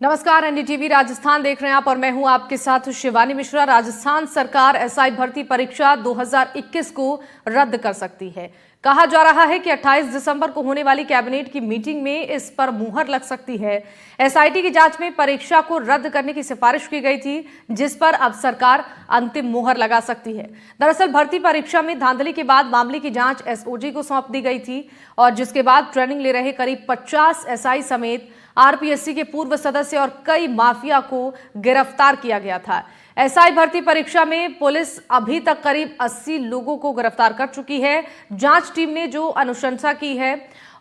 नमस्कार, एनडीटीवी राजस्थान देख रहे हैं आप और मैं हूं आपके साथ शिवानी मिश्रा। राजस्थान सरकार एसआई भर्ती परीक्षा 2021 को रद्द कर सकती है। कहा जा रहा है कि 28 दिसंबर को होने वाली कैबिनेट की मीटिंग में इस पर मुहर लग सकती है। एसआईटी की जांच में परीक्षा को रद्द करने की सिफारिश की गई थी, जिस पर अब सरकार अंतिम मुहर लगा सकती है। दरअसल भर्ती परीक्षा में धांधली के बाद मामले की जांच एसओजी को सौंप दी गई थी और जिसके बाद ट्रेनिंग ले रहे करीब 50 एसआई समेत आरपीएससी के पूर्व सदस्य और कई माफिया को गिरफ्तार किया गया था। एसआई भर्ती परीक्षा में पुलिस अभी तक करीब 80 लोगों को गिरफ्तार कर चुकी है। जांच टीम ने जो अनुशंसा की है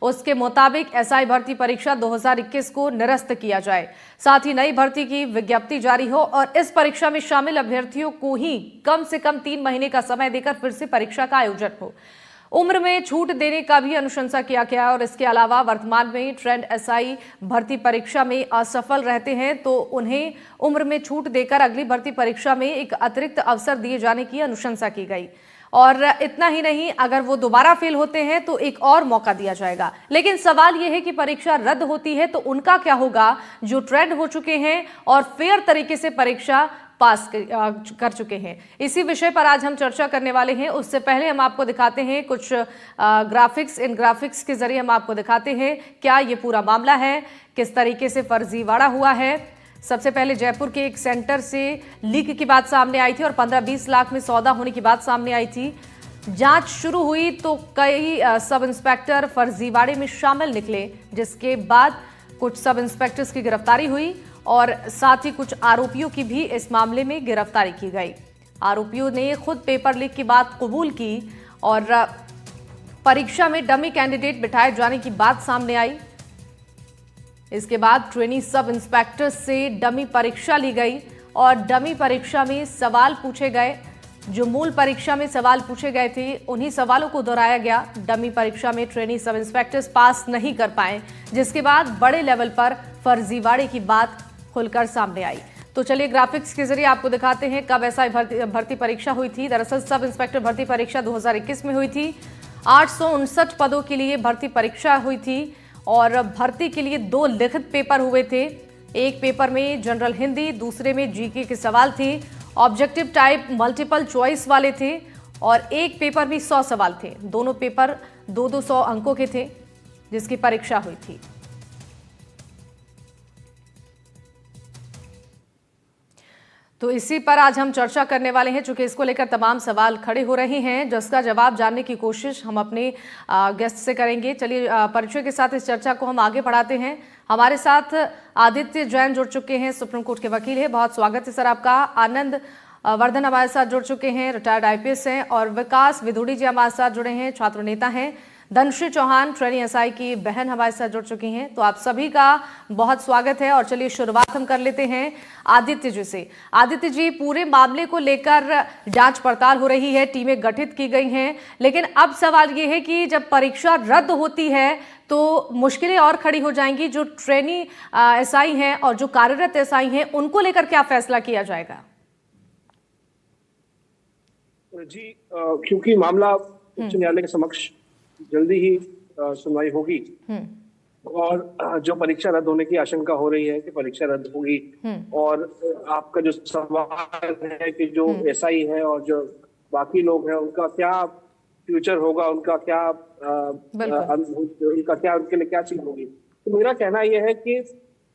उसके मुताबिक एसआई भर्ती परीक्षा 2021 को निरस्त किया जाए, साथ ही नई भर्ती की विज्ञप्ति जारी हो और इस परीक्षा में शामिल अभ्यर्थियों को ही कम से कम 3 महीने का समय देकर फिर से परीक्षा का आयोजन हो। उम्र में छूट देने का भी अनुशंसा किया गया और इसके अलावा वर्तमान में ट्रेंड एसआई भर्ती परीक्षा में असफल रहते हैं तो उन्हें उम्र में छूट देकर अगली भर्ती परीक्षा में एक अतिरिक्त अवसर दिए जाने की अनुशंसा की गई। और इतना ही नहीं, अगर वो दोबारा फेल होते हैं तो एक और मौका दिया जाएगा। लेकिन सवाल यह है कि परीक्षा रद्द होती है तो उनका क्या होगा जो ट्रेंड हो चुके हैं और फेयर तरीके से परीक्षा पास कर चुके हैं। इसी विषय पर आज हम चर्चा करने वाले हैं। उससे पहले हम आपको दिखाते हैं कुछ ग्राफिक्स। इन ग्राफिक्स के जरिए हम आपको दिखाते हैं क्या ये पूरा मामला है, किस तरीके से फर्जीवाड़ा हुआ है। सबसे पहले जयपुर के एक सेंटर से लीक की बात सामने आई थी और 15-20 लाख में सौदा होने की बात सामने आई थी। जांच शुरू हुई तो कई सब इंस्पेक्टर फर्जीवाड़े में शामिल निकले, जिसके बाद कुछ सब इंस्पेक्टर्स की गिरफ्तारी हुई और साथ ही कुछ आरोपियों की भी इस मामले में गिरफ्तारी की गई। आरोपियों ने खुद पेपर लीक की बात कबूल की और परीक्षा में डमी कैंडिडेट बिठाए जाने की बात सामने आई। इसके बाद ट्रेनी सब इंस्पेक्टर से डमी परीक्षा ली गई और डमी परीक्षा में सवाल पूछे गए। जो मूल परीक्षा में सवाल पूछे गए थे उन्हीं सवालों को दोहराया गया। डमी परीक्षा में ट्रेनी सब इंस्पेक्टर्स पास नहीं कर पाए, जिसके बाद बड़े लेवल पर फर्जीवाड़े की बात खुलकर सामने आई। तो चलिए ग्राफिक्स के जरिए आपको दिखाते हैं कब एसआई भर्ती परीक्षा हुई थी। दरअसल सब इंस्पेक्टर भर्ती परीक्षा 2021 में हुई थी। 859 पदों के लिए भर्ती परीक्षा हुई थी और भर्ती के लिए 2 लिखित पेपर हुए थे। एक पेपर में जनरल हिंदी, दूसरे में जीके के सवाल थे। ऑब्जेक्टिव टाइप मल्टीपल चॉइस वाले थे और एक पेपर में 100 सवाल थे। दोनों पेपर 200 अंकों के थे, जिसकी परीक्षा हुई थी। तो इसी पर आज हम चर्चा करने वाले हैं, चूंकि इसको लेकर तमाम सवाल खड़े हो रहे हैं, जिसका जवाब जानने की कोशिश हम अपने गेस्ट से करेंगे। चलिए परिचय के साथ इस चर्चा को हम आगे बढ़ाते हैं। हमारे साथ आदित्य जैन जुड़ चुके हैं, सुप्रीम कोर्ट के वकील हैं। बहुत स्वागत है सर आपका। आनंद वर्धन हमारे साथ जुड़ चुके हैं, रिटायर्ड आईपीएस हैं। और विकास विधुड़ी जी हमारे साथ जुड़े हैं, छात्र नेता हैं। धनश्री चौहान ट्रेनी एसआई की बहन हमारे साथ जुड़ चुकी हैं। तो आप सभी का बहुत स्वागत है और चलिए शुरुआत हम कर लेते हैं आदित्य जी से। आदित्य जी, पूरे मामले को लेकर जांच पड़ताल हो रही है, टीमें गठित की गई हैं, लेकिन अब सवाल ये है कि जब परीक्षा रद्द होती है तो मुश्किलें और खड़ी हो जाएंगी। जो ट्रेनी एसआई हैं और जो कार्यरत एसआई हैं उनको लेकर क्या फैसला किया जाएगा? जी, क्योंकि मामला उच्च न्यायालय के समक्ष जल्दी ही सुनवाई होगी और जो परीक्षा रद्द होने की आशंका हो रही है कि परीक्षा रद्द होगी, और आपका जो सवाल है कि जो एसआई है और जो बाकी लोग हैं उनका क्या फ्यूचर होगा, उनका क्या उनके लिए क्या चीज होगी, तो मेरा कहना यह है कि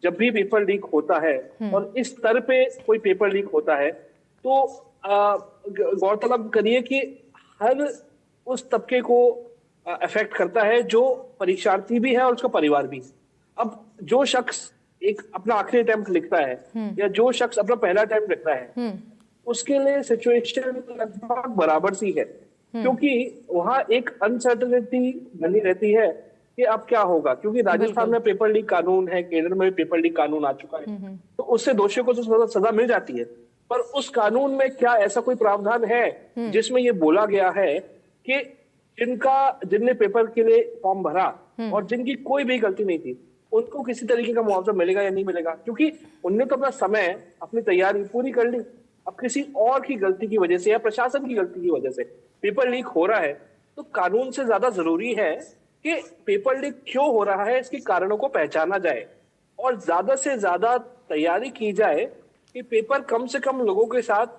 जब भी पेपर लीक होता है और इस स्तर पे कोई पेपर लीक होता है तो गौरतलब करिए कि हर उस तबके को अफेक्ट करता है जो परीक्षार्थी भी है और उसका परिवार भी। अब जो शख्स एक अपना आखिरी अटेम्प्ट लिखता है या जो शख्स अपना पहला अटेम्प्ट लिखता है, उसके लिए सिचुएशन लगभग बराबर सी है, क्योंकि वहां एक अनसर्टेनिटी बनी रहती है कि अब क्या होगा। क्योंकि राजस्थान में पेपर लीक कानून है, केंद्र में भी पेपर लीक कानून आ चुका है, तो उससे दोषियों को तो सजा मिल जाती है। पर उस कानून में क्या ऐसा कोई प्रावधान है जिसमें ये बोला गया है कि जिनने पेपर के लिए फॉर्म भरा और जिनकी कोई भी गलती नहीं थी उनको किसी तरीके का मुआवजा मिलेगा या नहीं मिलेगा? क्योंकि उनने तो अपना समय, अपनी तैयारी पूरी कर ली। अब किसी और की गलती की वजह से या प्रशासन की गलती की वजह से पेपर लीक हो रहा है, तो कानून से ज्यादा जरूरी है कि पेपर लीक क्यों हो रहा है इसके कारणों को पहचाना जाए और ज्यादा से ज्यादा तैयारी की जाए कि पेपर कम से कम लोगों के साथ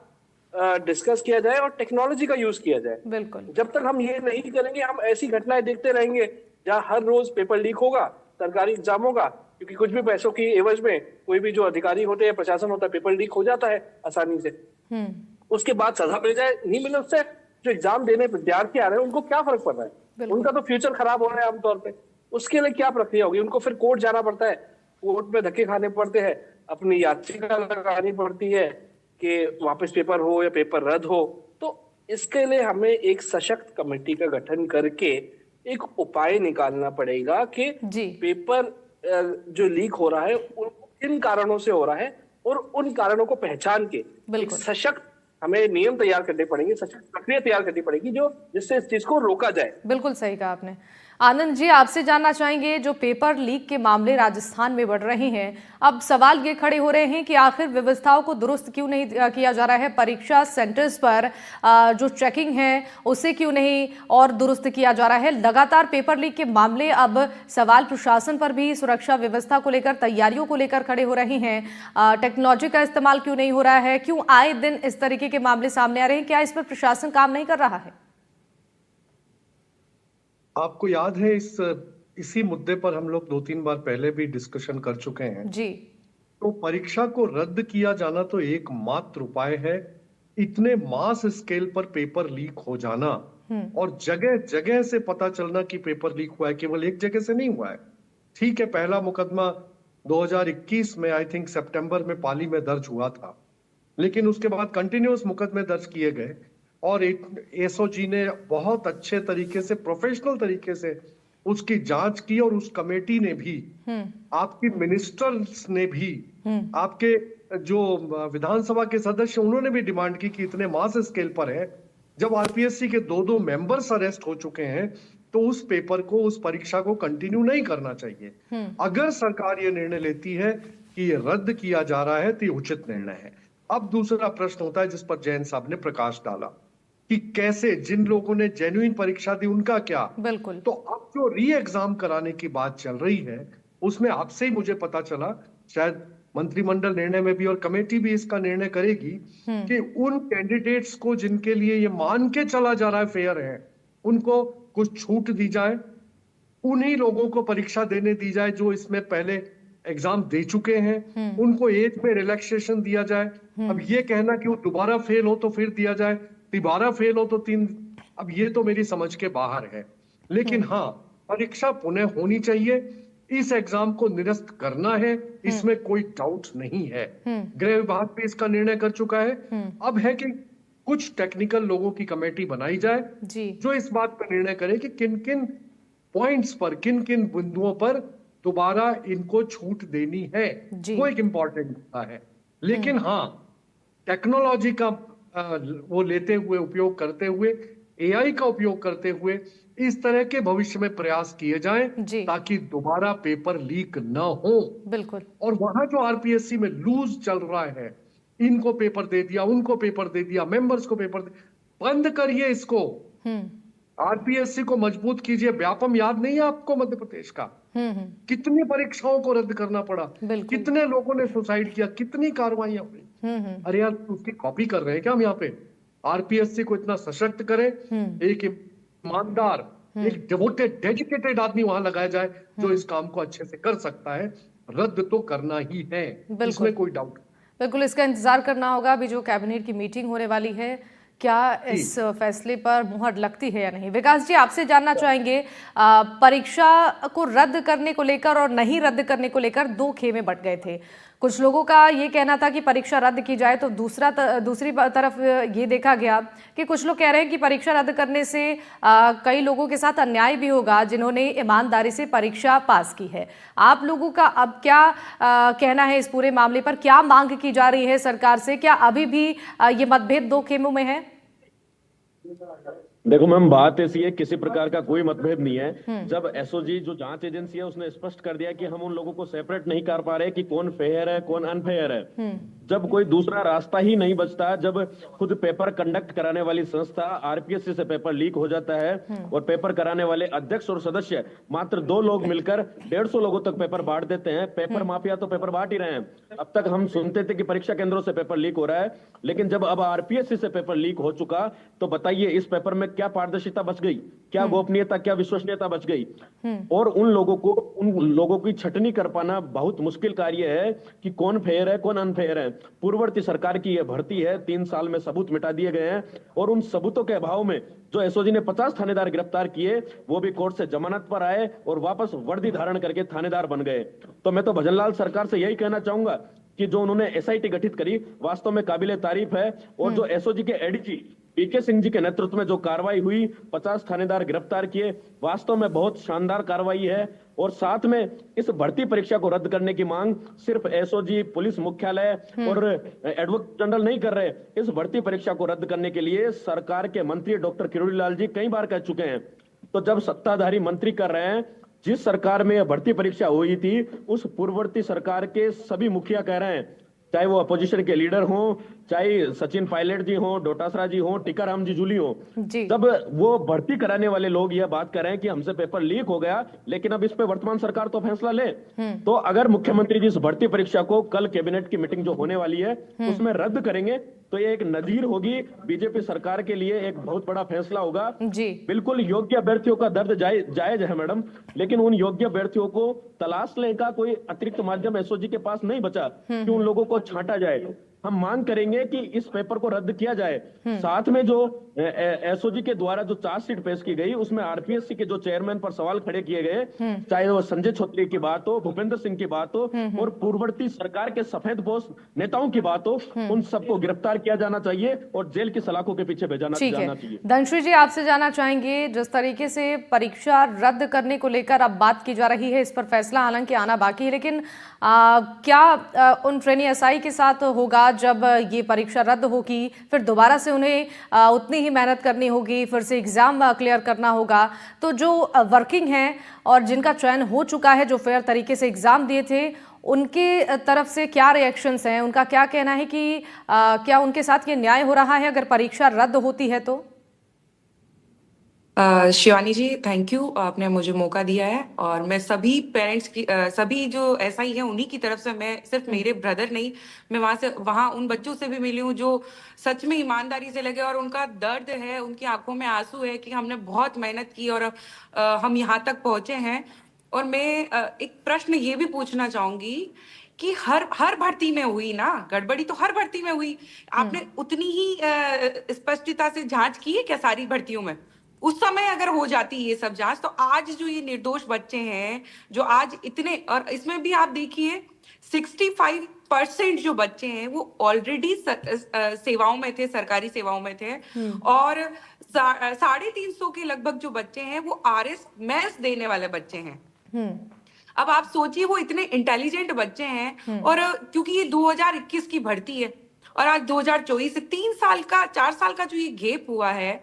डिस्कस किया जाए और टेक्नोलॉजी का यूज किया जाए। बिल्कुल। जब तक हम ये नहीं करेंगे, हम ऐसी घटनाएं देखते रहेंगे जहां हर रोज पेपर लीक होगा, सरकारी एग्जाम होगा, क्योंकि कुछ भी पैसों की एवज में कोई भी जो अधिकारी होते हैं, प्रशासन होता है, पेपर लीक हो जाता है आसानी से। उसके बाद सजा मिल जाए, नहीं मिले, उससे जो एग्जाम देने विद्यार्थी आ रहे हैं उनको क्या फर्क पड़ रहा है? बिल्कुल। उनका तो फ्यूचर खराब हो रहा है आमतौर पे। उसके लिए क्या प्रक्रिया होगी? उनको फिर कोर्ट जाना पड़ता है, कोर्ट में धक्के खाने पड़ते हैं, अपनी याचिका लगानी पड़ती है कि वापस पेपर हो या पेपर रद्द हो। तो इसके लिए हमें एक सशक्त कमेटी का गठन करके एक उपाय निकालना पड़ेगा कि जी। पेपर जो लीक हो रहा है किन कारणों से हो रहा है, और उन कारणों को पहचान के एक बिल्कुल। सशक्त हमें नियम तैयार करने पड़ेंगे, सशक्त प्रक्रिया तैयार करनी पड़ेगी जो जिससे इस चीज को रोका जाए। बिल्कुल सही कहा आपने। आनंद जी, आपसे जानना चाहेंगे, जो पेपर लीक के मामले राजस्थान में बढ़ रहे हैं, अब सवाल ये खड़े हो रहे हैं कि आखिर व्यवस्थाओं को दुरुस्त क्यों नहीं किया जा रहा है? परीक्षा सेंटर्स पर जो चेकिंग है उसे क्यों नहीं और दुरुस्त किया जा रहा है? लगातार पेपर लीक के मामले अब सवाल प्रशासन पर भी सुरक्षा व्यवस्था को लेकर, तैयारियों को लेकर खड़े हो रहे हैं। टेक्नोलॉजी का इस्तेमाल क्यों नहीं हो रहा है? क्यों आए दिन इस तरीके के मामले सामने आ रहे हैं? क्या इस पर प्रशासन काम नहीं कर रहा है? आपको याद है इसी मुद्दे पर हम लोग 2-3 बार पहले भी डिस्कशन कर चुके हैं जी। तो परीक्षा को रद्द किया जाना तो एकमात्र उपाय है। इतने मास स्केल पर पेपर लीक हो जाना और जगह जगह से पता चलना कि पेपर लीक हुआ है, केवल एक जगह से नहीं हुआ है। ठीक है, पहला मुकदमा 2021 में आई थिंक सितंबर में पाली में दर्ज हुआ था, लेकिन उसके बाद कंटिन्यूअस मुकदमे दर्ज किए गए और एसओजी ने बहुत अच्छे तरीके से, प्रोफेशनल तरीके से उसकी जांच की और उस कमेटी ने भी, आपकी मिनिस्टर्स ने भी, आपके जो विधानसभा के सदस्य, उन्होंने भी डिमांड की कि इतने मास स्केल पर है, जब आरपीएससी के 2 मेंबर्स अरेस्ट हो चुके हैं तो उस पेपर को, उस परीक्षा को कंटिन्यू नहीं करना चाहिए। अगर सरकार ये निर्णय लेती है कि ये रद्द किया जा रहा है तो ये उचित निर्णय है। अब दूसरा प्रश्न होता है जिस पर जैन साहब ने प्रकाश डाला कि कैसे, जिन लोगों ने जेन्युइन परीक्षा दी उनका क्या? बिल्कुल। तो अब जो री एग्जाम कराने की बात चल रही है उसमें आपसे ही मुझे पता चला, शायद मंत्रिमंडल निर्णय में भी और कमेटी भी इसका निर्णय करेगी कि उन कैंडिडेट्स को जिनके लिए ये मान के चला जा रहा है फेयर है, उनको कुछ छूट दी जाए, उन्हीं लोगों को परीक्षा देने दी जाए जो इसमें पहले एग्जाम दे चुके हैं, उनको एज में रिलैक्सेशन दिया जाए। अब ये कहना कि वो दोबारा फेल हो तो फिर दिया जाए, दोबारा फेल हो तो 3, अब ये तो मेरी समझ के बाहर है। लेकिन हाँ, परीक्षा पुनः होनी चाहिए, इस एग्जाम को निरस्त करना है, इसमें कोई डाउट नहीं है। गृह विभाग भी इसका निर्णय कर चुका है। अब है कि कुछ टेक्निकल लोगों की कमेटी बनाई जाए जो इस बात पर निर्णय करे कि किन किन पॉइंट्स पर, किन किन बिंदुओं पर दोबारा इनको छूट देनी है। वो एक इंपॉर्टेंट मुद्दा है। लेकिन हाँ, टेक्नोलॉजी का वो लेते हुए, उपयोग करते हुए, एआई का उपयोग करते हुए इस तरह के भविष्य में प्रयास किए जाएं ताकि दोबारा पेपर लीक न हो। बिल्कुल। और वहां जो आरपीएससी में लूज चल रहा है, इनको पेपर दे दिया, उनको पेपर दे दिया, मेंबर्स को पेपर दे, बंद करिए इसको। आरपीएससी को मजबूत कीजिए। व्यापम याद नहीं है आपको मध्य प्रदेश का? कितनी परीक्षाओं को रद्द करना पड़ा, कितने लोगों ने सुसाइड किया, कितनी कार्रवाइयां हुई। अरे यार, उसकी कॉपी कर रहे हैं क्या हम यहाँ पे? आरपीएससी को इतना सशक्त करें, एक ईमानदार, एक डिवोटेड, डेडिकेटेड आदमी वहां लगाया जाए जो इस काम को अच्छे से कर सकता है। रद्द तो करना ही है, इसमें कोई डाउट। बिल्कुल, इसका इंतजार करना होगा। अभी जो कैबिनेट की मीटिंग होने वाली है, क्या इस फैसले पर मुहर लगती है या नहीं? विकास जी, आपसे जानना चाहेंगे, परीक्षा को रद्द करने को लेकर और नहीं रद्द करने को लेकर 2 खेमे बट गए थे। कुछ लोगों का ये कहना था कि परीक्षा रद्द की जाए, तो दूसरी तरफ ये देखा गया कि कुछ लोग कह रहे हैं कि परीक्षा रद्द करने से कई लोगों के साथ अन्याय भी होगा जिन्होंने ईमानदारी से परीक्षा पास की है। आप लोगों का अब क्या कहना है इस पूरे मामले पर? क्या मांग की जा रही है सरकार से? क्या अभी भी ये मतभेद 2 खेमों में है? देखो मैम, बात ऐसी है, किसी प्रकार का कोई मतभेद नहीं है। जब एसओजी जो जांच एजेंसी है उसने स्पष्ट कर दिया कि हम उन लोगों को सेपरेट नहीं कर पा रहे कि कौन फेयर है कौन अनफेयर है, जब कोई दूसरा रास्ता ही नहीं बचता, जब खुद पेपर कंडक्ट कराने वाली संस्था आरपीएससी से पेपर लीक हो जाता है और पेपर कराने वाले अध्यक्ष और सदस्य मात्र 2 लोग मिलकर 150 लोगों तक पेपर बांट देते हैं। पेपर माफिया तो पेपर बांट ही रहे हैं। अब तक हम सुनते थे कि परीक्षा केंद्रों से पेपर लीक हो रहा है, लेकिन जब अब आरपीएससी से पेपर लीक हो चुका तो बताइए इस पेपर में क्या पारदर्शिता बच गई, क्या गोपनीयता, क्या विश्वसनीयता बच गई। और उन लोगों की छटनी कर पाना बहुत मुश्किल कार्य है कि कौन फेयर है कौन अनफेयर है। पूर्ववर्ती सरकार की यह भर्ती है, 3 साल में सबूत मिटा दिए गए हैं और उन सबूतों के अभाव में जो एसओजी ने 50 थानेदार गिरफ्तार किए वो भी कोर्ट से जमानत पर आए और वापस वर्दी धारण करके थानेदार बन गए। तो मैं तो भजनलाल सरकार से यही कहना चाहूंगा कि जो उन्होंने एसआईटी गठित करी वास्तव में काबिले तारीफ है, और जो एसओजी के एडीजी पीके सिंह जी के नेतृत्व में जो कार्रवाई हुई, 50 थानेदार गिरफ्तार किए, वास्तव में बहुत शानदार कार्रवाई है। और साथ में इस भर्ती परीक्षा को रद्द करने की मांग सिर्फ एसओजी, पुलिस मुख्यालय और एडवोकेट जनरल नहीं कर रहे। इस भर्ती परीक्षा को रद्द करने के लिए सरकार के मंत्री डॉक्टर किरोड़ी लाल जी कई बार कह चुके हैं। तो जब सत्ताधारी मंत्री कर रहे हैं, जिस सरकार में यह भर्ती परीक्षा हुई थी उस पूर्ववर्ती सरकार के सभी मुखिया कह रहे हैं, चाहे वो अपोजिशन के लीडर हों, चाहे सचिन पायलट जी हों, डोटासरा जी हों, टीकाराम जी जूली हों, तब वो भर्ती कराने वाले लोग यह बात कर रहे हैं कि हमसे पेपर लीक हो गया, लेकिन अब इस पे वर्तमान सरकार तो फैसला ले। तो अगर मुख्यमंत्री जी इस भर्ती परीक्षा को कल कैबिनेट की मीटिंग जो होने वाली है उसमें रद्द करेंगे तो ये एक नजीर होगी बीजेपी सरकार के लिए, एक बहुत बड़ा फैसला होगा जी। बिल्कुल योग्य अभ्यर्थियों का दर्द जायज है मैडम, लेकिन उन योग्य अभ्यर्थियों को तलाश लेने का कोई अतिरिक्त माध्यम एसओजी के पास नहीं बचा कि उन लोगों को छांटा जाए। हम मांग करेंगे कि इस पेपर को रद्द किया जाए। साथ में जो एसओजी के द्वारा जो चार्जशीट पेश की गई उसमें आरपीएससी के जो चेयरमैन पर सवाल खड़े किए गए, चाहे वो संजय छोत्री की बात हो, भूपेंद्र सिंह की बात हो और पूर्ववर्ती सरकार के सफेदपोश नेताओं की बात हो, उन सबको गिरफ्तार किया जाना चाहिए और जेल की सलाखों के पीछे भेजाना चाहिए। धनश्री जी, आपसे जानना चाहेंगे, जिस तरीके से परीक्षा रद्द करने को लेकर अब बात की जा रही है, इस पर फैसला हालांकि आना बाकी है, लेकिन क्या उन ट्रेनी एसआई के साथ होगा जब ये परीक्षा रद्द होगी, फिर दोबारा से उन्हें उतनी ही मेहनत करनी होगी, फिर से एग्जाम क्लियर करना होगा। तो जो वर्किंग हैं और जिनका चयन हो चुका है, जो फेयर तरीके से एग्जाम दिए थे, उनके तरफ से क्या रिएक्शंस हैं, उनका क्या कहना है कि क्या उनके साथ ये न्याय हो रहा है अगर परीक्षा रद्द होती है तो? शिवानी जी, थैंक यू, आपने मुझे मौका दिया है। और मैं सभी पेरेंट्स की सभी जो एसआई हैं उन्हीं की तरफ से, मैं सिर्फ मेरे ब्रदर नहीं, मैं वहाँ उन बच्चों से भी मिली हूँ जो सच में ईमानदारी से लगे और उनका दर्द है, उनकी आंखों में आंसू है कि हमने बहुत मेहनत की और हम यहाँ तक पहुंचे हैं। और मैं एक प्रश्न ये भी पूछना चाहूंगी कि हर भर्ती में हुई ना गड़बड़ी, तो हर भर्ती में हुई, आपने उतनी ही स्पष्टता से जांच की है क्या सारी भर्तियों में? उस समय अगर हो जाती ये सब जांच, तो आज जो ये निर्दोष बच्चे हैं जो आज इतने, और इसमें भी आप देखिए 65% जो बच्चे हैं वो ऑलरेडी सेवाओं में थे, सरकारी सेवाओं में थे, और 350 के लगभग जो बच्चे हैं वो आरएस मैथ्स देने वाले बच्चे हैं। अब आप सोचिए वो इतने इंटेलिजेंट बच्चे हैं, और क्योंकि ये 2021 की भर्ती है और आज 2024 से 3 साल का 4 साल का जो ये गैप हुआ है,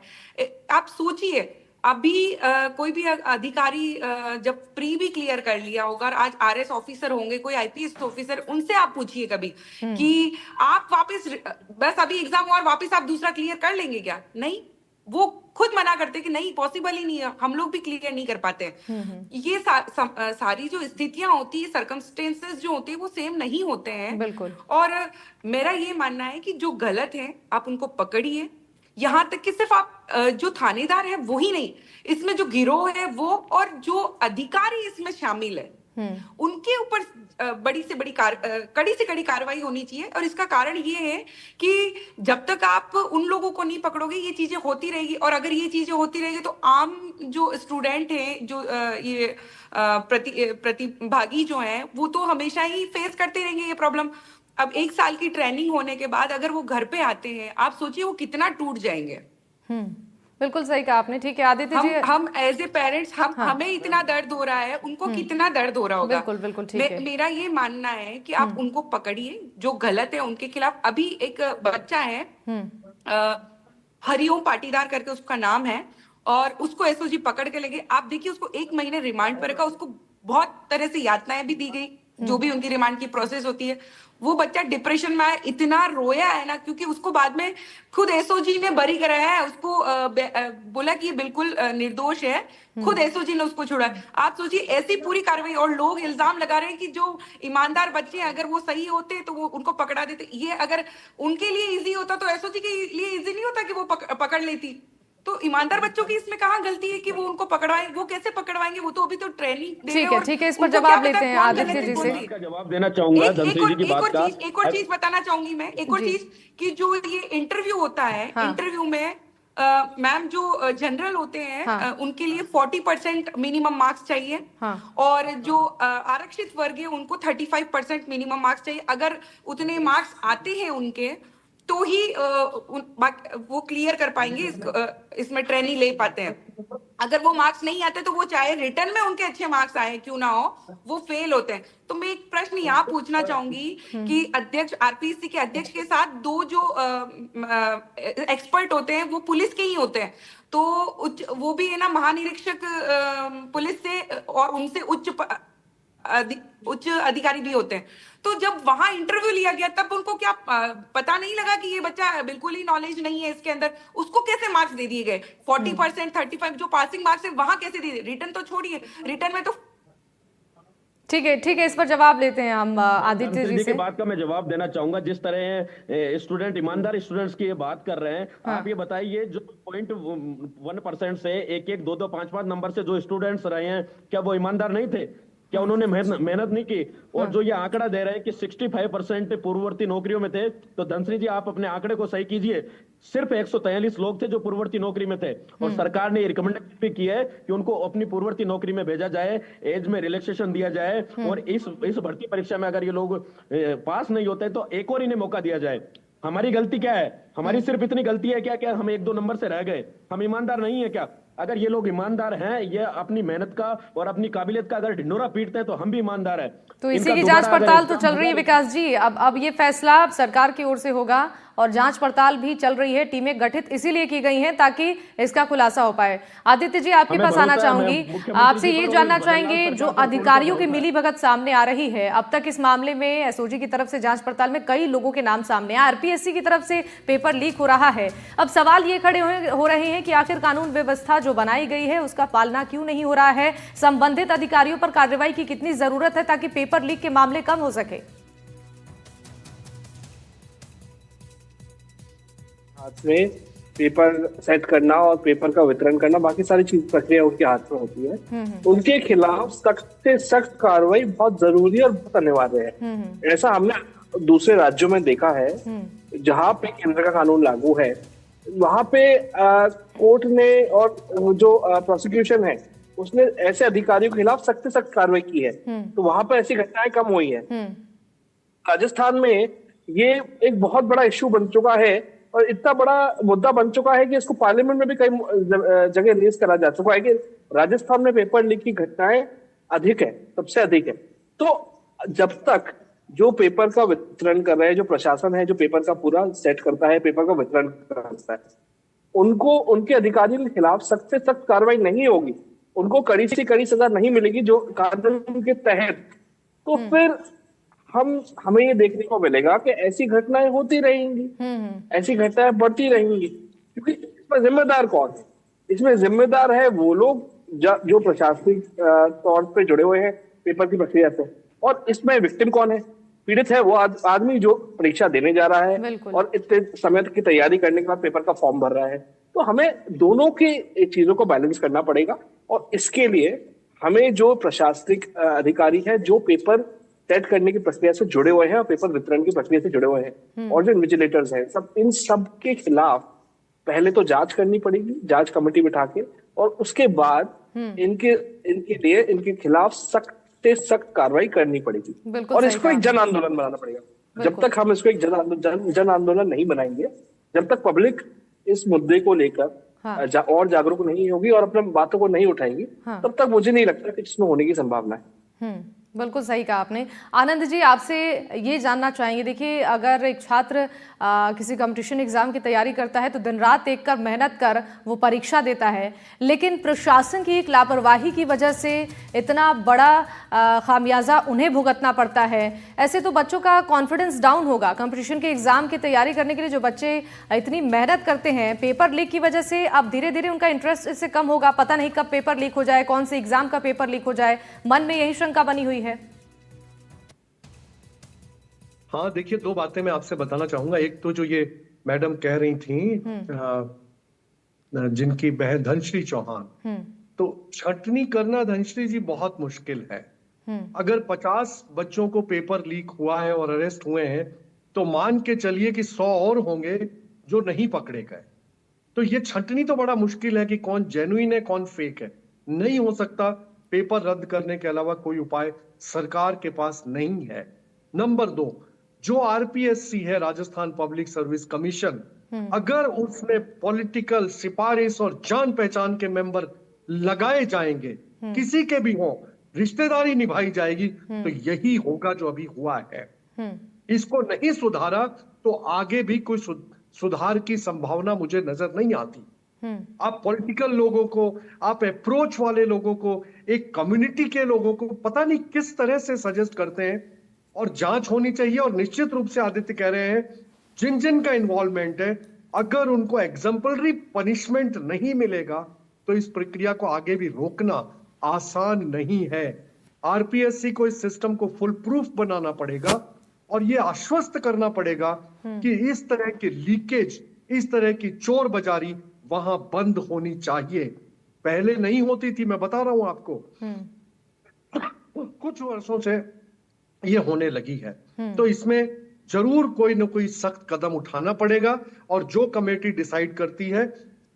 आप सोचिए अभी कोई भी अधिकारी जब प्री भी क्लियर कर लिया होगा और आज आरएस ऑफिसर होंगे, कोई आईपीएस ऑफिसर, उनसे आप पूछिए कभी कि आप वापस बस अभी एग्जाम और वापस आप दूसरा क्लियर कर लेंगे क्या? नहीं, वो खुद मना करते कि नहीं, पॉसिबल ही नहीं है, हम लोग भी क्लियर नहीं कर पाते। ये सारी जो स्थितियां होती है, सर्कमस्टेंसेस जो होते हैं वो सेम नहीं होते हैं। बिल्कुल। और मेरा ये मानना है कि जो गलत है आप उनको पकड़िए, यहाँ तक कि सिर्फ आप जो थानेदार है वो ही नहीं, इसमें जो गिरोह है वो और जो अधिकारी इसमें शामिल है उनके ऊपर बड़ी से बड़ी कड़ी से कड़ी कार्रवाई होनी चाहिए। और इसका कारण ये है कि जब तक आप उन लोगों को नहीं पकड़ोगे ये चीजें होती रहेगी, और अगर ये चीजें होती रहेगी तो आम जो स्टूडेंट हैं, जो ये प्रतिभागी जो हैं, वो तो हमेशा ही फेस करते रहेंगे ये प्रॉब्लम। अब 1 साल की ट्रेनिंग होने के बाद अगर वो घर पे आते हैं, आप सोचिए वो कितना टूट जाएंगे। बिल्कुल सही कहा आपने। ठीक है आदित्य जी, हम एज ए पेरेंट्स हमें इतना दर्द हो रहा है, उनको कितना दर्द हो रहा होगा। बिल्कुल बिल्कुल ठीक है। मेरा ये मानना है कि आप उनको पकड़िए, जो गलत है उनके खिलाफ। अभी एक बच्चा है हरिओम पाटीदार करके उसका नाम है, और उसको एसओजी पकड़ के लेके, आप देखिए उसको 1 महीने रिमांड पर रखा, उसको बहुत तरह से यातनाएं भी दी गई, जो भी उनकी रिमांड की प्रोसेस होती है, वो बच्चा डिप्रेशन में आया, इतना रोया है ना, क्योंकि उसको बाद में खुद एसओजी ने बरी कराया है, उसको बोला कि ये बिल्कुल निर्दोष है, खुद एसओजी ने उसको छोड़ा। आप सोचिए ऐसी पूरी कार्रवाई, और लोग इल्जाम लगा रहे हैं कि जो ईमानदार बच्चे हैं अगर वो सही होते तो वो उनको पकड़ा देते। ये अगर उनके लिए इजी होता तो एसओजी के लिए इजी नहीं होता कि वो पकड़ लेती। तो ईमानदार बच्चों की इसमें कहाँ गलती है कि वो उनको पकड़वाएं? वो कैसे पकड़वाएंगे? वो तो अभी तो ट्रेनिंग दे रहे हैं। ठीक है, इस पर जवाब लेते हैं आदित्य जी से। का जवाब देना चाहूंगा धनसिंह जी की बात का। एक और चीज बताना चाहूंगी मैं, एक और चीज कि जो ये इंटरव्यू होता है, इंटरव्यू में मैम जो जनरल होते हैं उनके लिए 40% मिनिमम मार्क्स चाहिए, और जो आरक्षित वर्ग है उनको 35% मिनिमम मार्क्स चाहिए। अगर उतने मार्क्स आते हैं उनके तो ही वो क्लियर कर पाएंगे, इसमें ट्रेनिंग ले पाते हैं। अगर वो मार्क्स नहीं आते तो वो चाहे रिटर्न में उनके अच्छे मार्क्स आए क्यों ना हो, वो फेल होते हैं। तो मैं एक प्रश्न यहाँ पूछना चाहूंगी कि अध्यक्ष, आरपीएससी के अध्यक्ष के साथ दो जो एक्सपर्ट होते हैं वो पुलिस के ही होते हैं, तो वो भी है ना महानिरीक्षक पुलिस से और उनसे उच्च अधिकारी भी होते हैं। तो जब वहां इंटरव्यू लिया गया तब उनको क्या पता नहीं लगा कि ये बच्चा बिल्कुल ही नॉलेज नहीं है इसके अंदर? उसको कैसे मार्क्स दे दिए गए? 40%, 35 जो पासिंग मार्क्स है वहां कैसे दिए? रिटर्न तो छोड़िए, रिटर्न में तो ठीक है, इस पर जवाब लेते हैं हम आदित्य जी से। बात का मैं जवाब देना चाहूंगा। जिस तरह स्टूडेंट, ईमानदार स्टूडेंट्स की ये बात कर रहे हैं, आप ये बताइए जो 0.1% से 1-1, 2-2, 5-5 नंबर से जो स्टूडेंट्स रहे हैं, क्या वो ईमानदार नहीं थे? क्या उन्होंने मेहनत नहीं की? और जो ये आंकड़ा दे रहे हैं कि 65% पूर्ववर्ती नौकरियों में थे, तो धनश्री जी आप अपने आंकड़े को सही कीजिए। सिर्फ 143 लोग थे जो पूर्ववर्ती नौकरी में थे, और सरकार ने रिकमेंडेशन भी की है कि उनको अपनी पूर्ववर्ती नौकरी में भेजा जाए, एज में रिलैक्सेशन दिया जाए, और इस भर्ती परीक्षा में अगर ये लोग पास नहीं होते तो एक और इन्हें मौका दिया जाए। हमारी गलती क्या है? हमारी सिर्फ इतनी गलती है क्या हम 1-2 नंबर से रह गए? हम ईमानदार नहीं है क्या? अगर ये लोग ईमानदार हैं, ये अपनी मेहनत का और अपनी काबिलियत का अगर ढिंडोरा पीटते हैं तो हम भी ईमानदार हैं। तो इसी की जांच पड़ताल तो चल रही है विकास जी। अब ये फैसला सरकार की ओर से होगा और जांच पड़ताल भी चल रही है। टीमें गठित इसीलिए की गई हैं ताकि इसका खुलासा हो पाए। आदित्य जी आपके पास आना चाहूंगी, आपसे ये जानना चाहेंगे जो अधिकारियों की मिलीभगत सामने आ रही है, अब तक इस मामले में एसओजी की तरफ से जांच पड़ताल में कई लोगों के नाम सामने आए, आरपीएससी की तरफ से पेपर लीक हो रहा है। अब सवाल ये खड़े हो रहे हैं कि आखिर कानून व्यवस्था जो बनाई गई है उसका पालना क्यों नहीं हो रहा है? संबंधित अधिकारियों पर कार्रवाई की कितनी जरूरत है ताकि पेपर लीक के मामले कम हो सके? हाथ में पेपर सेट करना और पेपर का वितरण करना, बाकी सारी चीज प्रक्रिया उनके हाथ में होती है। उनके खिलाफ सख्त से सख्त कार्रवाई बहुत जरूरी और बहुत अनिवार्य है। ऐसा हमने दूसरे राज्यों में देखा है, जहां पे केंद्र का कानून लागू है, वहां पे कोर्ट ने और जो प्रोसिक्यूशन है उसने ऐसे अधिकारियों के खिलाफ सख्त से सख्त कार्रवाई की है, तो वहां पर ऐसी घटनाएं कम हुई है। राजस्थान में ये एक बहुत बड़ा इश्यू बन चुका है और इतना बड़ा मुद्दा बन चुका है कि इसको पार्लियामेंट में भी कई जगह रेज करा जा चुका है कि राजस्थान में पेपर लीक की घटनाएं अधिक है, सबसे अधिक है। तो जब तक जो पेपर का वितरण कर रहे हैं, जो प्रशासन है जो पेपर का पूरा सेट करता है, पेपर का वितरण करता है, उनको उनके अधिकारियों के खिलाफ सख्त से सख्त कार्रवाई नहीं होगी, उनको कड़ी से कड़ी सजा नहीं मिलेगी जो कानून के तहत, तो फिर हमें ये देखने को मिलेगा कि ऐसी घटनाएं होती रहेंगी, ऐसी घटनाएं बढ़ती रहेंगी। क्योंकि इसमें जिम्मेदार कौन है? इसमें जिम्मेदार है वो लोग जो प्रशासनिक तौर पे जुड़े हुए हैं पेपर की प्रक्रिया से, और इसमें विक्टिम कौन है? पीड़ित है वो आदमी जो परीक्षा देने जा रहा है और इतने समय की तैयारी करने के बाद पेपर का फॉर्म भर रहा है। तो हमें दोनों की चीजों को बैलेंस करना पड़ेगा, और इसके लिए हमें जो प्रशासनिक अधिकारी है जो पेपर सेट करने की प्रक्रिया से जुड़े हुए हैं और पेपर वितरण की प्रक्रिया से जुड़े हुए हैं, और जो इन्विजिलेटर्स हैं, इन सब के खिलाफ पहले तो जांच करनी पड़ेगी, जांच कमेटी बिठा के, और उसके बाद इनके खिलाफ सख्त से सख्त कार्रवाई करनी पड़ेगी, और इसको एक जन आंदोलन बनाना पड़ेगा। जब तक हम इसको एक जन आंदोलन नहीं बनाएंगे, जब तक पब्लिक इस मुद्दे को लेकर और जागरूक नहीं होगी और अपने बातों को नहीं उठाएंगी, तब तक मुझे नहीं लगता कि इसमें होने की संभावना है। बिल्कुल सही कहा आपने। आनंद जी, आपसे ये जानना चाहेंगे, देखिए अगर एक छात्र किसी कंपटीशन एग्जाम की तैयारी करता है तो दिन रात एक कर मेहनत कर वो परीक्षा देता है, लेकिन प्रशासन की एक लापरवाही की वजह से इतना बड़ा खामियाजा उन्हें भुगतना पड़ता है। ऐसे तो बच्चों का कॉन्फिडेंस डाउन होगा। कंपटीशन के एग्जाम की तैयारी करने के लिए जो बच्चे इतनी मेहनत करते हैं, पेपर लीक की वजह से अब धीरे धीरे उनका इंटरेस्ट इससे कम होगा। पता नहीं कब पेपर लीक हो जाए, कौन से एग्जाम का पेपर लीक हो जाए, मन में यही शंका बनी हुई है। हाँ देखिए, दो बातें मैं आपसे बताना चाहूंगा। एक तो जो ये मैडम कह रही थी जिनकी बहन धनश्री चौहान, तो छंटनी करना धनश्री जी बहुत मुश्किल है। अगर 50 बच्चों को पेपर लीक हुआ है और अरेस्ट हुए हैं तो मान के चलिए कि 100 और होंगे जो नहीं पकड़े गए। तो ये छंटनी तो बड़ा मुश्किल है कि कौन जेन्युइन है कौन फेक है। नहीं हो सकता। पेपर रद्द करने के अलावा कोई उपाय सरकार के पास नहीं है। नंबर 2, जो आरपीएससी है, राजस्थान पब्लिक सर्विस कमीशन, अगर उसमें पॉलिटिकल सिफारिश और जान पहचान के मेंबर लगाए जाएंगे, किसी के भी हो, रिश्तेदारी निभाई जाएगी, तो यही होगा जो अभी हुआ है। इसको नहीं सुधारा तो आगे भी कोई सुधार की संभावना मुझे नजर नहीं आती। आप पॉलिटिकल लोगों को, आप अप्रोच वाले लोगों को, एक कम्युनिटी के लोगों को पता नहीं किस तरह से सजेस्ट करते हैं। और जांच होनी चाहिए। और निश्चित रूप से आदित्य कह रहे हैं, जिन जिन का इन्वॉल्वमेंट है, अगर उनको एग्जाम्पलरी पनिशमेंट नहीं मिलेगा तो इस प्रक्रिया को आगे भी रोकना आसान नहीं है। आरपीएससी को इस सिस्टम को फुल प्रूफ बनाना पड़ेगा और ये आश्वस्त करना पड़ेगा कि इस तरह की लीकेज, इस तरह की चोर बाजारी वहां बंद होनी चाहिए। पहले नहीं होती थी, मैं बता रहा हूं आपको। कुछ वर्षों से ये होने लगी है। तो इसमें जरूर कोई ना कोई सख्त कदम उठाना पड़ेगा। और जो कमेटी डिसाइड करती है,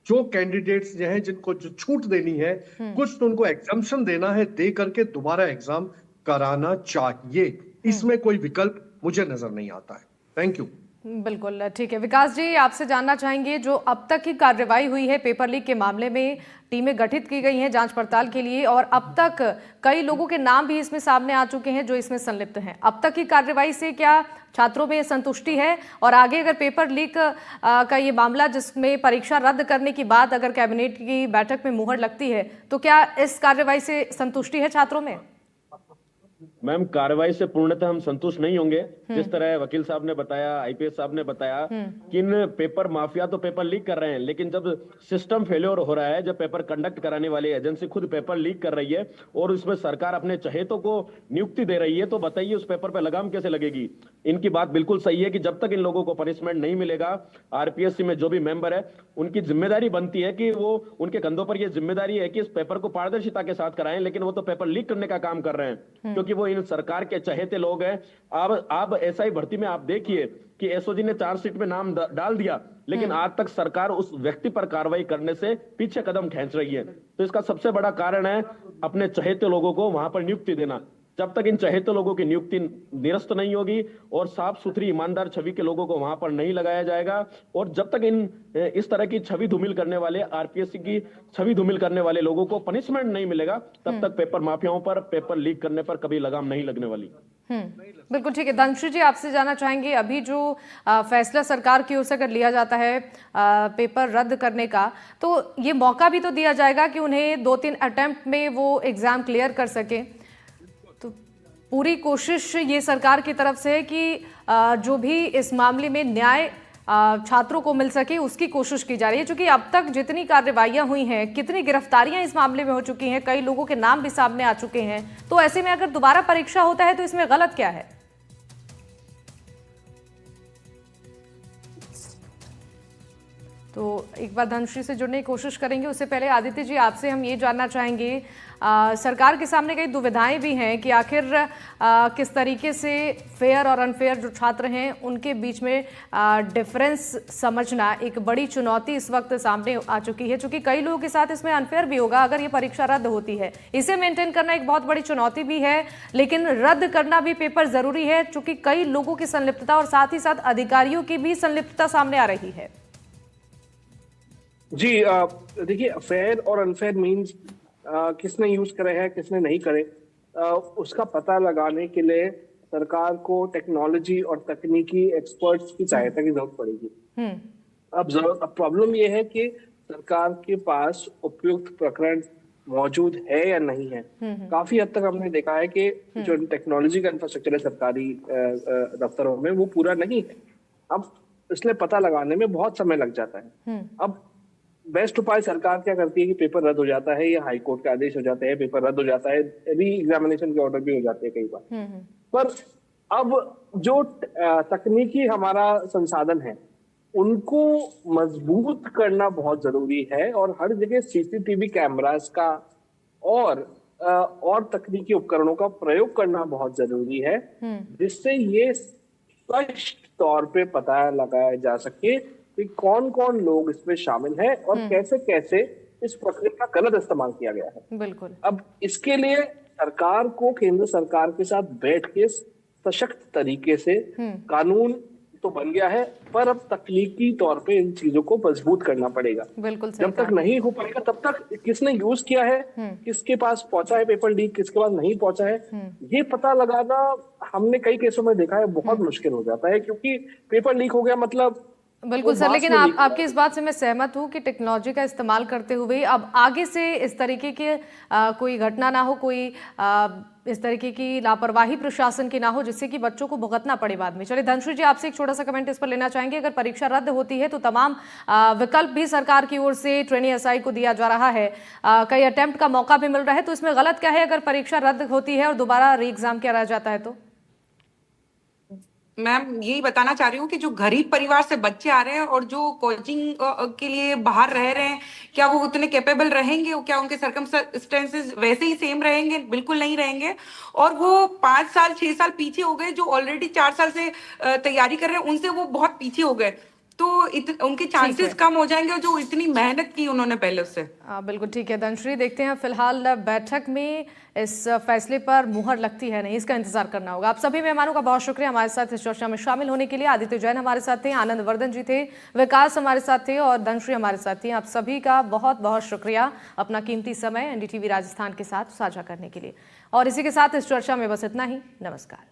जो कैंडिडेट्स जो हैं जिनको जो छूट देनी है, कुछ तो उनको एग्जम्पशन देना है, दे करके दोबारा एग्जाम कराना चाहिए। इसमें कोई विकल्प मुझे नजर नहीं आता है। Thank you. बिल्कुल ठीक है। विकास जी, आपसे जानना चाहेंगे, जो अब तक की कार्रवाई हुई है पेपर लीक के मामले में, टीमें गठित की गई हैं जांच पड़ताल के लिए और अब तक कई लोगों के नाम भी इसमें सामने आ चुके हैं जो इसमें संलिप्त हैं। अब तक की कार्रवाई से क्या छात्रों में संतुष्टि है? और आगे अगर पेपर लीक का ये मामला, जिसमें परीक्षा रद्द करने की बात अगर कैबिनेट की बैठक में मुहर लगती है, तो क्या इस कार्रवाई से संतुष्टि है छात्रों में? मैम, कार्रवाई से पूर्णतः हम संतुष्ट नहीं होंगे। जिस तरह वकील साहब ने बताया, आईपीएस साहब ने बताया कि इन पेपर माफिया तो पेपर लीक कर रहे हैं, लेकिन जब सिस्टम फेलियर हो रहा है, जब पेपर कंडक्ट कराने वाली एजेंसी खुद पेपर लीक कर रही है और उसमें सरकार अपने चहेतों को नियुक्ति दे रही है, तो बताइए उस पेपर पर लगाम कैसे लगेगी? इनकी बात बिल्कुल सही है कि जब तक इन लोगों को पनिशमेंट नहीं मिलेगा, आरपीएससी में जो भी मेंबर है, उनकी जिम्मेदारी बनती है कि वो, उनके कंधों पर यह जिम्मेदारी है कि इस पेपर को पारदर्शिता के साथ कराएं। लेकिन वो तो पेपर लीक करने का काम कर रहे हैं, क्योंकि वो इन सरकार के चहेते लोग हैं। आप एसआई भर्ती में आप देखिए कि एसओजी ने चार्जशीट में नाम डाल दिया, लेकिन आज तक सरकार उस व्यक्ति पर कार्रवाई करने से पीछे कदम खींच रही है। तो इसका सबसे बड़ा कारण है अपने चहेते लोगों को वहां पर नियुक्ति देना। जब तक इन चहेते लोगों की नियुक्ति निरस्त नहीं होगी और साफ सुथरी ईमानदार छवि के लोगों को वहां पर नहीं लगाया जाएगा, और जब तक इस तरह की छवि धूमिल करने वाले, आरपीएससी की छवि धूमिल करने वाले लोगों को पनिशमेंट नहीं मिलेगा, तब तक पेपर माफियाओं पर, पेपर लीक करने पर कभी लगाम नहीं लगने वाली। बिल्कुल ठीक है। धनश्री जी, आपसे जानना चाहेंगे, अभी जो फैसला सरकार की ओर से अगर लिया जाता है पेपर रद्द करने का, तो ये मौका भी तो दिया जाएगा कि उन्हें 2-3 अटेम्प्ट में वो एग्जाम क्लियर कर सके। तो पूरी कोशिश ये सरकार की तरफ से है कि जो भी इस मामले में न्याय छात्रों को मिल सके, उसकी कोशिश की जा रही है। क्योंकि अब तक जितनी कार्रवाइयां हुई हैं, कितनी गिरफ्तारियां इस मामले में हो चुकी हैं, कई लोगों के नाम भी सामने आ चुके हैं, तो ऐसे में अगर दोबारा परीक्षा होता है तो इसमें गलत क्या है? तो एक बार धनश्री से जुड़ने की कोशिश करेंगे। उससे पहले आदित्य जी, आपसे हम ये जानना चाहेंगे, सरकार के सामने कई दुविधाएं भी हैं कि आखिर किस तरीके से फेयर और अनफेयर जो छात्र हैं उनके बीच में डिफरेंस समझना एक बड़ी चुनौती इस वक्त सामने आ चुकी है। क्योंकि कई लोगों के साथ इसमें अनफेयर भी होगा अगर ये परीक्षा रद्द होती है। इसे मेंटेन करना एक बहुत बड़ी चुनौती भी है, लेकिन रद्द करना भी पेपर जरूरी है, क्योंकि कई लोगों की संलिप्तता और साथ ही साथ अधिकारियों की भी संलिप्तता सामने आ रही है। जी, देखिए, फेयर और अनफेयर मीन्स किसने यूज करे हैं, किसने नहीं करे, उसका पता लगाने के लिए सरकार को टेक्नोलॉजी और तकनीकी एक्सपर्ट्स की सहायता की जरूरत पड़ेगी। अब प्रॉब्लम ये है कि सरकार के पास उपयुक्त प्रकरण मौजूद है या नहीं है। काफी हद तक हमने देखा है कि जो टेक्नोलॉजी का इंफ्रास्ट्रक्चर है सरकारी दफ्तरों में वो पूरा नहीं है। अब इसलिए पता लगाने में बहुत समय लग जाता है। अब बेस्ट उपाय सरकार क्या करती है कि पेपर रद्द हो जाता है या हाई कोर्ट के आदेश हो जाते हैं, पेपर रद्द हो जाता है, री एग्जामिनेशन के ऑर्डर भी हो जाते हैं कई बार। पर अब जो तकनीकी हमारा संसाधन है उनको मजबूत करना बहुत जरूरी है और हर जगह सीसीटीवी कैमरास का और तकनीकी उपकरणों का प्रयोग करना बहुत जरूरी है, जिससे ये स्पष्ट तौर पे पता लगाया जा सके कि कौन कौन लोग इसमें शामिल हैं और कैसे कैसे इस प्रक्रिया का गलत इस्तेमाल किया गया है। बिल्कुल। अब इसके लिए सरकार को केंद्र सरकार के साथ बैठ के सशक्त तरीके से कानून तो बन गया है, पर अब तकनीकी तौर पे इन चीजों को मजबूत करना पड़ेगा। बिल्कुल। जब तक नहीं हो पाएगा तब तक किसने यूज किया है, किसके पास पहुंचा है पेपर लीक, किसके पास नहीं पहुंचा है, ये पता लगाना हमने कई केसों में देखा है बहुत मुश्किल हो जाता है, क्योंकि पेपर लीक हो गया मतलब। बिल्कुल सर, लेकिन आपकी इस बात से मैं सहमत हूँ कि टेक्नोलॉजी का इस्तेमाल करते हुए अब आगे से इस तरीके की कोई घटना ना हो, कोई इस तरीके की लापरवाही प्रशासन की ना हो, जिससे कि बच्चों को भुगतना पड़े बाद में। चलिए धनश्री जी, आपसे एक छोटा सा कमेंट इस पर लेना चाहेंगे। अगर परीक्षा रद्द होती है तो तमाम विकल्प भी सरकार की ओर से ट्रेनी एसआई को दिया जा रहा है, कई अटेम्प्ट का मौका भी मिल रहा है, तो इसमें गलत क्या है अगर परीक्षा रद्द होती है और दोबारा री एग्जाम किया जाता है तो? मैम यही बताना चाह रही हूँ कि जो गरीब परिवार से बच्चे आ रहे हैं और जो कोचिंग के लिए बाहर रह रहे हैं, क्या वो उतने कैपेबल रहेंगे? क्या उनके सर्कमस्टेंसेस वैसे ही सेम रहेंगे? बिल्कुल नहीं रहेंगे। और वो 5 साल 6 साल पीछे हो गए, जो ऑलरेडी 4 साल से तैयारी कर रहे हैं उनसे वो बहुत पीछे हो गए, तो उनके चांसेस कम हो जाएंगे जो इतनी मेहनत की उन्होंने पहले उससे। बिल्कुल ठीक है धनश्री, देखते हैं फिलहाल बैठक में इस फैसले पर मुहर लगती है नहीं, इसका इंतजार करना होगा। आप सभी मेहमानों का बहुत शुक्रिया हमारे साथ इस चर्चा में शामिल होने के लिए। आदित्य जैन हमारे साथ थे, आनंद वर्धन जी थे, विकास हमारे साथ थे और धनश्री हमारे साथ थी। आप सभी का बहुत बहुत शुक्रिया अपना कीमती समय एनडीटीवी राजस्थान के साथ साझा करने के लिए। और इसी के साथ इस चर्चा में बस इतना ही। नमस्कार।